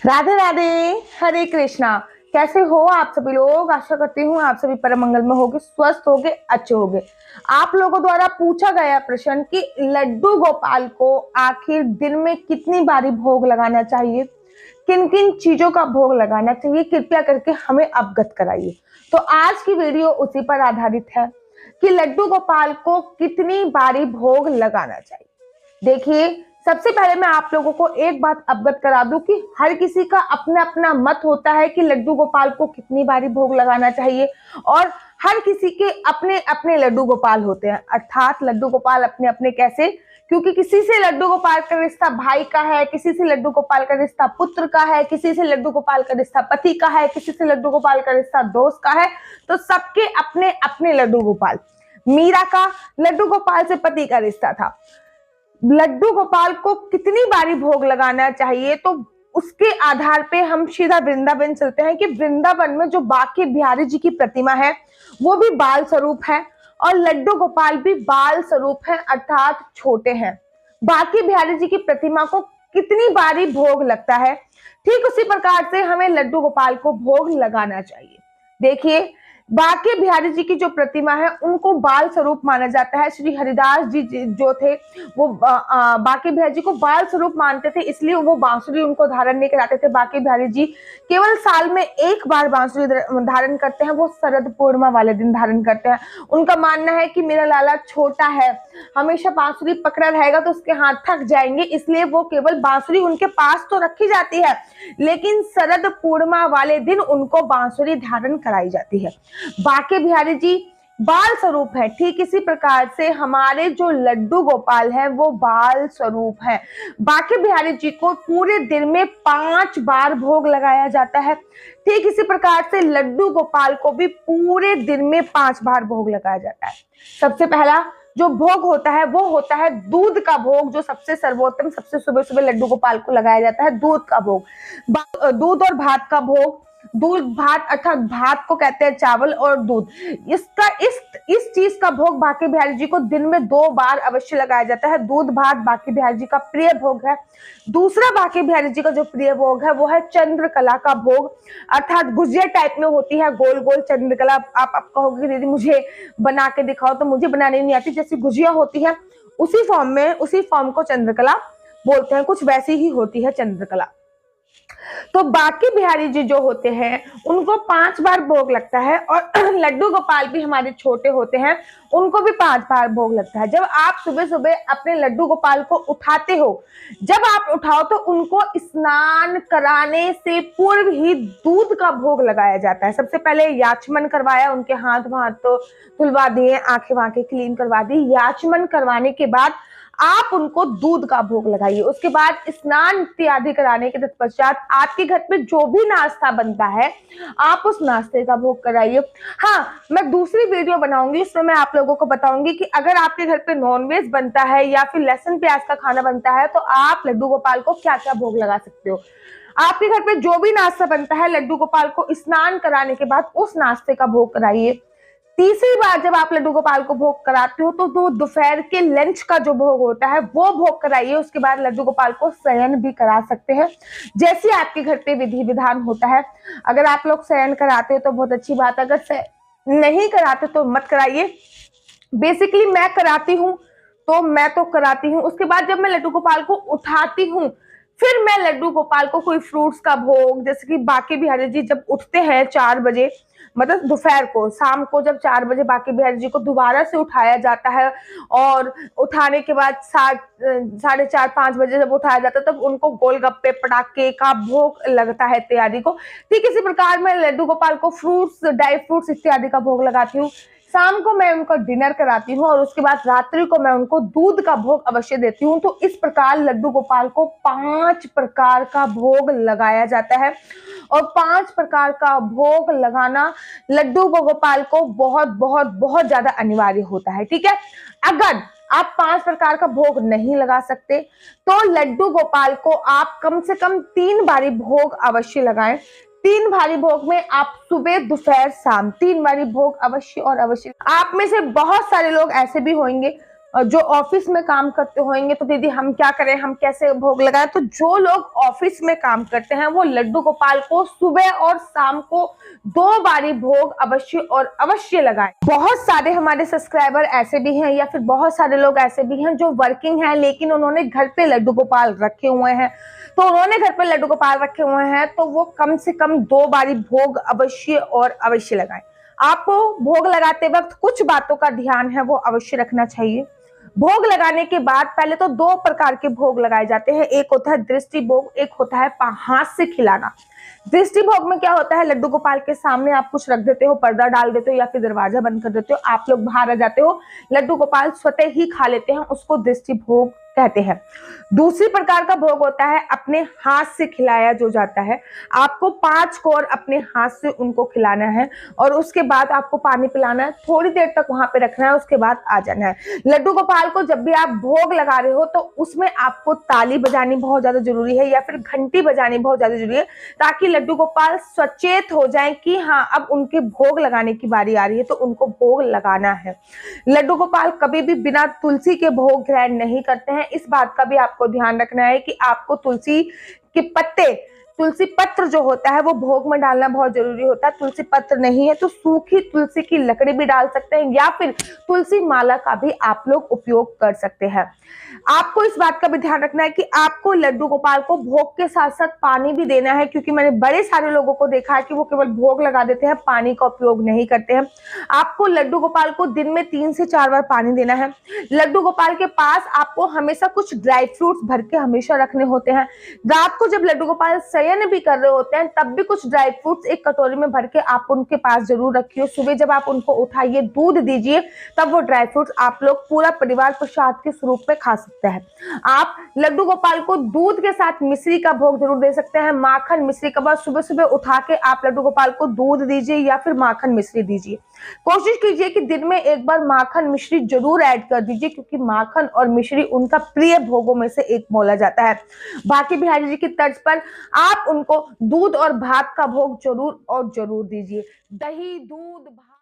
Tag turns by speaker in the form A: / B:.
A: राधे राधे। हरे कृष्णा। कैसे हो आप सभी लोग? आशा करती हूँ आप सभी परम मंगल में होगे, स्वस्थ होगे, अच्छे होगे। आप लोगों द्वारा पूछा गया प्रश्न कि लड्डू गोपाल को आखिर दिन में कितनी बारी भोग लगाना चाहिए, किन किन चीजों का भोग लगाना चाहिए, कृपया करके हमें अवगत कराइए। तो आज की वीडियो उसी पर आधारित है कि लड्डू गोपाल को कितनी बारी भोग लगाना चाहिए। देखिए, सबसे पहले मैं आप लोगों को एक बात अवगत करा दूं कि हर किसी का अपना अपना मत होता है कि लड्डू गोपाल को कितनी बारी भोग लगाना चाहिए, और हर किसी के अपने अपने लड्डू गोपाल होते हैं। अर्थात लड्डू गोपाल अपने अपने कैसे? क्योंकि किसी से लड्डू गोपाल का रिश्ता भाई का है, किसी से लड्डू गोपाल का रिश्ता पुत्र का है, किसी से लड्डू गोपाल का रिश्ता पति का है, किसी से लड्डू गोपाल का रिश्ता दोस्त का है। तो सबके अपने अपने लड्डू गोपाल। मीरा का लड्डू गोपाल से पति का रिश्ता था। लड्डू गोपाल को कितनी बारी भोग लगाना चाहिए, तो उसके आधार पे हम सीधा वृंदावन चलते हैं कि वृंदावन में जो बांके बिहारी जी की प्रतिमा है वो भी बाल स्वरूप है, और लड्डू गोपाल भी बाल स्वरूप है, अर्थात छोटे हैं। बांके बिहारी जी की प्रतिमा को कितनी बारी भोग लगता है, ठीक उसी प्रकार से हमें लड्डू गोपाल को भोग लगाना चाहिए। देखिए, बांके बिहारी जी की जो प्रतिमा है उनको बाल स्वरूप माना जाता है। श्री हरिदास जी जो थे वो बांके बिहारी जी को बाल स्वरूप मानते थे, इसलिए वो बांसुरी उनको धारण नहीं कराते थे। बांके बिहारी जी केवल साल में एक बार बांसुरी धारण करते हैं, वो शरद पूर्णिमा वाले दिन धारण करते हैं। उनका मानना है कि मेरा लाला छोटा है, हमेशा बांसुरी पकड़ा रहेगा तो उसके हाथ थक जाएंगे, इसलिए वो केवल बांसुरी उनके पास तो रखी जाती है, लेकिन शरद पूर्णिमा वाले दिन उनको बांसुरी धारण कराई जाती है। बांके बिहारी जी बाल स्वरूप है, ठीक इसी प्रकार से हमारे जो लड्डू गोपाल है वो बाल स्वरूप है। बांके बिहारी जी को पूरे दिन में 5 बार भोग लगाया जाता है, ठीक इसी प्रकार से लड्डू गोपाल को भी पूरे दिन में 5 बार भोग लगाया जाता है। सबसे पहला जो भोग होता है वो होता है दूध का भोग, जो सबसे सर्वोत्तम, सबसे सुबह सुबह लड्डू गोपाल को लगाया जाता है दूध का भोग। दूध और भात का भोग। दूध भात अर्थात भात को कहते हैं चावल और दूध, इसका इस चीज का भोग बांके बिहारी जी को दिन में 2 बार अवश्य लगाया जाता है। दूध भात बांके बिहारी जी का प्रिय भोग है। दूसरा बांके बिहारी जी का जो प्रिय भोग है वो है चंद्रकला का भोग, अर्थात गुजिया टाइप में होती है, गोल गोल चंद्रकला। आप कहोगे दीदी मुझे बना के दिखाओ, तो मुझे बनाने नहीं आती। जैसी गुजिया होती है उसी फॉर्म को चंद्रकला बोलते हैं, कुछ वैसी ही होती है चंद्रकला। तो बांके बिहारी जी जो होते हैं उनको 5 बार भोग लगता है, और लड्डू गोपाल भी हमारे छोटे होते हैं, उनको भी 5 बार भोग लगता है। जब आप सुबह सुबह अपने लड्डू गोपाल को उठाते हो, जब आप उठाओ तो उनको स्नान कराने से पूर्व ही दूध का भोग लगाया जाता है। सबसे पहले याचमन करवाया, उनके हाथ वाथ तो धुलवा दिए, आंखें वांखें क्लीन करवा दी। याचमन करवाने के बाद आप उनको दूध का भोग लगाइए। उसके बाद स्नान इत्यादि कराने के तत्पश्चात आपके घर पे जो भी नाश्ता बनता है आप उस नाश्ते का भोग कराइए। हाँ, मैं दूसरी वीडियो बनाऊंगी, उसमें मैं आप लोगों को बताऊंगी कि अगर आपके घर पे नॉनवेज बनता है या फिर लहसुन प्याज का खाना बनता है तो आप लड्डू गोपाल को क्या क्या भोग लगा सकते हो। आपके घर पे जो भी नाश्ता बनता है लड्डू गोपाल को स्नान कराने के बाद उस नाश्ते का भोग कराइए। तीसरी बार जब आप लड्डू गोपाल को भोग कराते हो तो दोपहर के लंच का जो भोग होता है वो भोग कराइए। उसके बाद लड्डू गोपाल को शयन भी करा सकते हैं, जैसे आपके घर पे विधि विधान होता है। अगर आप लोग शयन कराते हो तो बहुत अच्छी बात, अगर नहीं कराते तो मत कराइए। बेसिकली मैं कराती हूँ तो मैं तो कराती हूँ। उसके बाद जब मैं लड्डू गोपाल को उठाती हूँ फिर मैं लड्डू गोपाल को कोई फ्रूट्स का भोग, जैसे कि बांके बिहारी जी जब उठते हैं 4 बजे, मतलब दोपहर को, शाम को जब 4 बजे बांके बिहारी जी को दोबारा से उठाया जाता है, और उठाने के बाद 4:30-5 बजे जब उठाया जाता है तब उनको गोलगप्पे पटाखे का भोग लगता है इत्यादि को। ठीक इसी प्रकार मैं लड्डू गोपाल को फ्रूट्स, ड्राई फ्रूट्स इत्यादि का भोग लगाती हूँ। शाम को मैं उनको डिनर कराती हूँ और उसके बाद रात्रि को मैं उनको दूध का भोग अवश्य देती हूँ। तो इस प्रकार लड्डू गोपाल को 5 प्रकार का भोग लगाया जाता है, और 5 प्रकार का भोग लगाना लड्डू गोपाल को बहुत बहुत बहुत ज्यादा अनिवार्य होता है। ठीक है, अगर आप 5 प्रकार का भोग नहीं लगा सकते तो लड्डू गोपाल को आप कम से कम 3 बारी भोग अवश्य लगाएं। 3 बारी भोग में आप सुबह दोपहर शाम 3 बारी भोग अवश्य और अवश्य। आप में से बहुत सारे लोग ऐसे भी होंगे जो ऑफिस में काम करते होंगे तो दीदी हम क्या करें, हम कैसे भोग लगाएं। तो जो लोग ऑफिस में काम करते हैं वो लड्डू गोपाल को सुबह और शाम को 2 बारी भोग अवश्य और अवश्य लगाएं। बहुत सारे हमारे सब्सक्राइबर ऐसे भी हैं या फिर बहुत सारे लोग ऐसे भी हैं जो वर्किंग हैं लेकिन उन्होंने घर पे लड्डू गोपाल रखे हुए हैं। तो उन्होंने घर पे लड्डू गोपाल रखे हुए हैं तो वो कम से कम 2 बारी भोग अवश्य और अवश्य लगाएं। आपको भोग लगाते वक्त कुछ बातों का ध्यान है वो अवश्य रखना चाहिए। भोग लगाने के बाद पहले तो 2 प्रकार के भोग लगाए जाते हैं, एक होता है दृष्टि भोग, एक होता है हाथ से खिलाना। दृष्टि भोग में क्या होता है, लड्डू गोपाल के सामने आप कुछ रख देते हो, पर्दा डाल देते हो या फिर दरवाजा बंद कर देते हो, आप लोग बाहर आ जाते हो, लड्डू गोपाल स्वतः ही खा लेते हैं, उसको दृष्टि भोग कहते हैं। दूसरी प्रकार का भोग होता है अपने हाथ से खिलाया जो जाता है। आपको 5 कोर अपने हाथ से उनको खिलाना है और उसके बाद आपको पानी पिलाना है, थोड़ी देर तक वहां पे रखना है, उसके बाद आ जाना है। लड्डू गोपाल को जब भी आप भोग लगा रहे हो तो उसमें आपको ताली बजानी बहुत ज्यादा जरूरी है या फिर घंटी बजानी बहुत ज्यादा जरूरी है, ताकि लड्डू गोपाल सचेत हो जाए कि हाँ अब उनके भोग लगाने की बारी आ रही है तो उनको भोग लगाना है। लड्डू गोपाल कभी भी बिना तुलसी के भोग ग्रहण नहीं करते हैं। इस बात का भी आपको ध्यान रखना है कि आपको तुलसी के पत्ते, तुलसी पत्र जो होता है वो भोग में डालना बहुत जरूरी होता है। तुलसी पत्र नहीं है तो सूखी तुलसी की लकड़ी भी डाल सकते हैं या फिर तुलसी माला का भी आप लोग उपयोग कर सकते हैं। आपको इस बात का भी ध्यान रखना है कि आपको लड्डू गोपाल को भोग के साथ साथ पानी भी देना है, क्योंकि मैंने बड़े सारे लोगों को देखा है कि वो केवल भोग लगा देते हैं, पानी का उपयोग नहीं करते हैं। आपको लड्डू गोपाल को दिन में 3 से 4 बार पानी देना है। लड्डू गोपाल के पास आपको हमेशा कुछ ड्राई फ्रूट्स भर के हमेशा रखने होते हैं। रात को जब लड्डू गोपाल शयन भी कर रहे होते हैं तब भी कुछ ड्राई फ्रूट्स एक कटोरी में भर के आप उनके पास जरूर रखिए। सुबह जब आप उनको उठाइए, दूध दीजिए, तब वो ड्राई फ्रूट्स आप लोग पूरा परिवार प्रसाद के स्वरूप में खा सकते हैं। आप लड्डू गोपाल को दूध के साथ मिश्री का भोग जरूर दे सकते हैं। माखन मिश्री का बाद सुबह सुबह उठा के आप लड्डू गोपाल को दूध दीजिए या फिर माखन मिश्री दीजिए। कोशिश कीजिए कि दिन में एक बार माखन मिश्री जरूर ऐड कर दीजिए, क्योंकि माखन और मिश्री उनका प्रिय भोगों में से एक बोला जाता है। बाकी बिहारी जी की तर्ज पर आप उनको दूध और भात का भोग जरूर और जरूर दीजिए। दही, दूध, भात